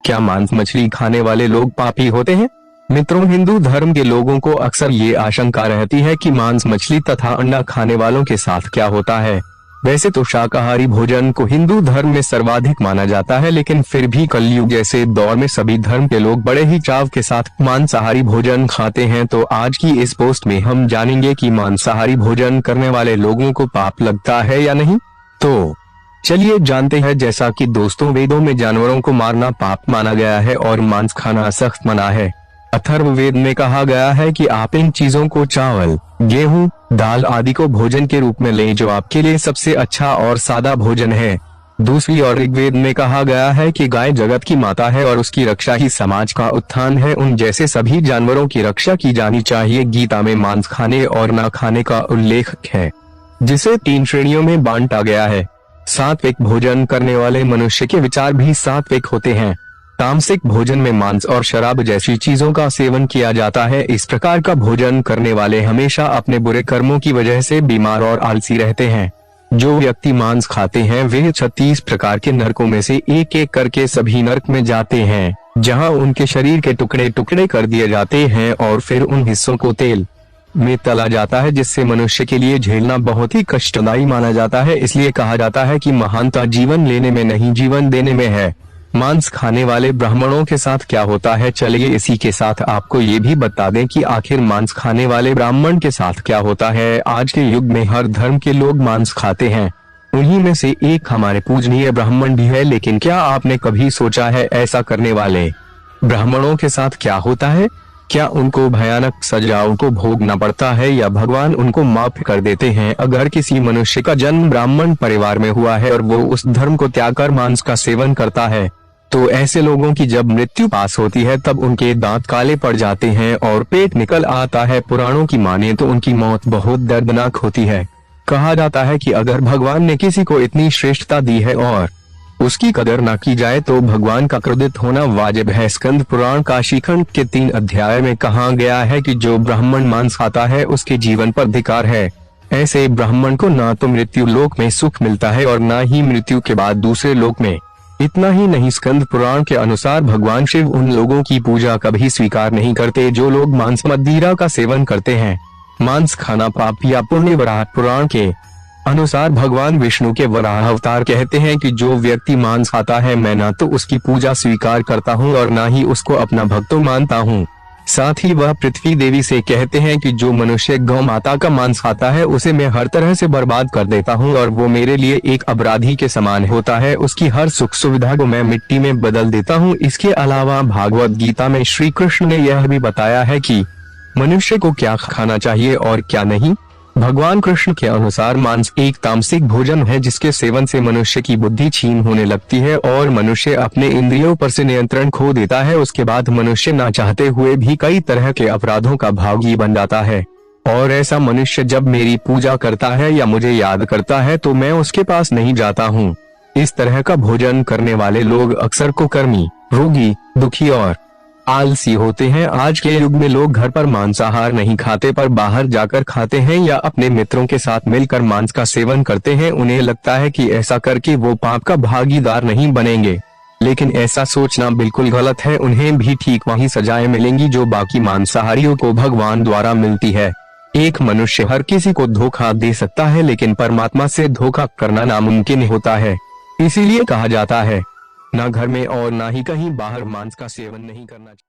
क्या मांस मछली खाने वाले लोग पापी होते हैं? मित्रों, हिंदू धर्म के लोगों को अक्सर ये आशंका रहती है कि मांस मछली तथा अंडा खाने वालों के साथ क्या होता है। वैसे तो शाकाहारी भोजन को हिंदू धर्म में सर्वाधिक माना जाता है, लेकिन फिर भी कलयुग जैसे दौर में सभी धर्म के लोग बड़े ही चाव के साथ मांसाहारी भोजन खाते हैं। तो आज की इस पोस्ट में हम जानेंगे कि मांसाहारी भोजन करने वाले लोगों को पाप लगता है या नहीं। तो चलिए जानते हैं। जैसा कि दोस्तों, वेदों में जानवरों को मारना पाप माना गया है और मांस खाना सख्त मना है। अथर्ववेद में कहा गया है कि आप इन चीजों को चावल, गेहूं, दाल आदि को भोजन के रूप में लें, जो आपके लिए सबसे अच्छा और सादा भोजन है। दूसरी ओर ऋग्वेद में कहा गया है कि गाय जगत की माता है और उसकी रक्षा ही समाज का उत्थान है। उन जैसे सभी जानवरों की रक्षा की जानी चाहिए। गीता में मांस खाने और न खाने का उल्लेख है, जिसे 3 श्रेणियों में बांटा गया है। सात्विक भोजन करने वाले मनुष्य के विचार भी सात्विक होते हैं। तामसिक भोजन में मांस और शराब जैसी चीजों का सेवन किया जाता है। इस प्रकार का भोजन करने वाले हमेशा अपने बुरे कर्मों की वजह से बीमार और आलसी रहते हैं। जो व्यक्ति मांस खाते हैं वे 36 प्रकार के नरकों में से एक एक करके सभी नरक में जाते हैं, जहां उनके शरीर के टुकड़े टुकड़े कर दिए जाते हैं और फिर उन हिस्सों को तेल में तला जाता है, जिससे मनुष्य के लिए झेलना बहुत ही कष्टदायी माना जाता है। इसलिए कहा जाता है कि महानता जीवन लेने में नहीं, जीवन देने में है। मांस खाने वाले ब्राह्मणों के साथ क्या होता है, चलिए इसी के साथ आपको ये भी बता दें कि आखिर मांस खाने वाले ब्राह्मण के साथ क्या होता है। आज के युग में हर धर्म के लोग मांस खाते हैं। उन्हीं में से एक हमारे पूजनीय ब्राह्मण भी है। लेकिन क्या आपने कभी सोचा है ऐसा करने वाले ब्राह्मणों के साथ क्या होता है? क्या उनको भयानक सजाओं को भोगना पड़ता है या भगवान उनको माफ कर देते हैं? अगर किसी मनुष्य का जन्म ब्राह्मण परिवार में हुआ है और वो उस धर्म को त्याग कर मांस का सेवन करता है, तो ऐसे लोगों की जब मृत्यु पास होती है तब उनके दांत काले पड़ जाते हैं और पेट निकल आता है। पुराणों की माने तो उनकी मौत बहुत दर्दनाक होती है। कहा जाता है कि अगर भगवान ने किसी को इतनी श्रेष्ठता दी है और उसकी कदर न की जाए तो भगवान का क्रोधित होना वाजिब है। स्कंद पुराण काशीखंड के 3 अध्याय में कहा गया है कि जो ब्राह्मण मांस खाता है उसके जीवन पर धिक्कार है। ऐसे ब्राह्मण को न तो मृत्यु लोक में सुख मिलता है और न ही मृत्यु के बाद दूसरे लोक में। इतना ही नहीं, स्कंद पुराण के अनुसार भगवान शिव उन लोगों की पूजा कभी स्वीकार नहीं करते जो लोग मांस मदिरा का सेवन करते हैं। मांस खाना पाप या पुण्य। वराह पुराण के अनुसार भगवान विष्णु के वराह अवतार कहते हैं कि जो व्यक्ति मांस खाता है, मैं न तो उसकी पूजा स्वीकार करता हूँ और न ही उसको अपना भक्त मानता हूँ। साथ ही वह पृथ्वी देवी से कहते हैं कि जो मनुष्य गौ माता का मांस खाता है उसे मैं हर तरह से बर्बाद कर देता हूँ और वो मेरे लिए एक अपराधी के समान होता है। उसकी हर सुख सुविधा को मैं मिट्टी में बदल देता हूँ। इसके अलावा भागवत गीता में श्री कृष्ण ने यह भी बताया है कि मनुष्य को क्या खाना चाहिए और क्या नहीं। भगवान कृष्ण के अनुसार मांस एक तामसिक भोजन है जिसके सेवन से मनुष्य की बुद्धि क्षीण होने लगती है और मनुष्य अपने इंद्रियों पर से नियंत्रण खो देता है। उसके बाद मनुष्य ना चाहते हुए भी कई तरह के अपराधों का भागी बन जाता है। और ऐसा मनुष्य जब मेरी पूजा करता है या मुझे याद करता है तो मैं उसके पास नहीं जाता हूँ। इस तरह का भोजन करने वाले लोग अक्सर कुकर्मी, रोगी, दुखी और आलसी होते हैं। आज के युग में लोग घर पर मांसाहार नहीं खाते पर बाहर जाकर खाते हैं या अपने मित्रों के साथ मिलकर मांस का सेवन करते हैं। उन्हें लगता है कि ऐसा करके वो पाप का भागीदार नहीं बनेंगे, लेकिन ऐसा सोचना बिल्कुल गलत है। उन्हें भी ठीक वही सजाएं मिलेंगी जो बाकी मांसाहारियों को भगवान द्वारा मिलती है। एक मनुष्य हर किसी को धोखा दे सकता है, लेकिन परमात्मा से धोखा करना नामुमकिन होता है। इसीलिए कहा जाता है, ना घर में और ना ही कहीं बाहर मांस का सेवन नहीं करना चाहिए।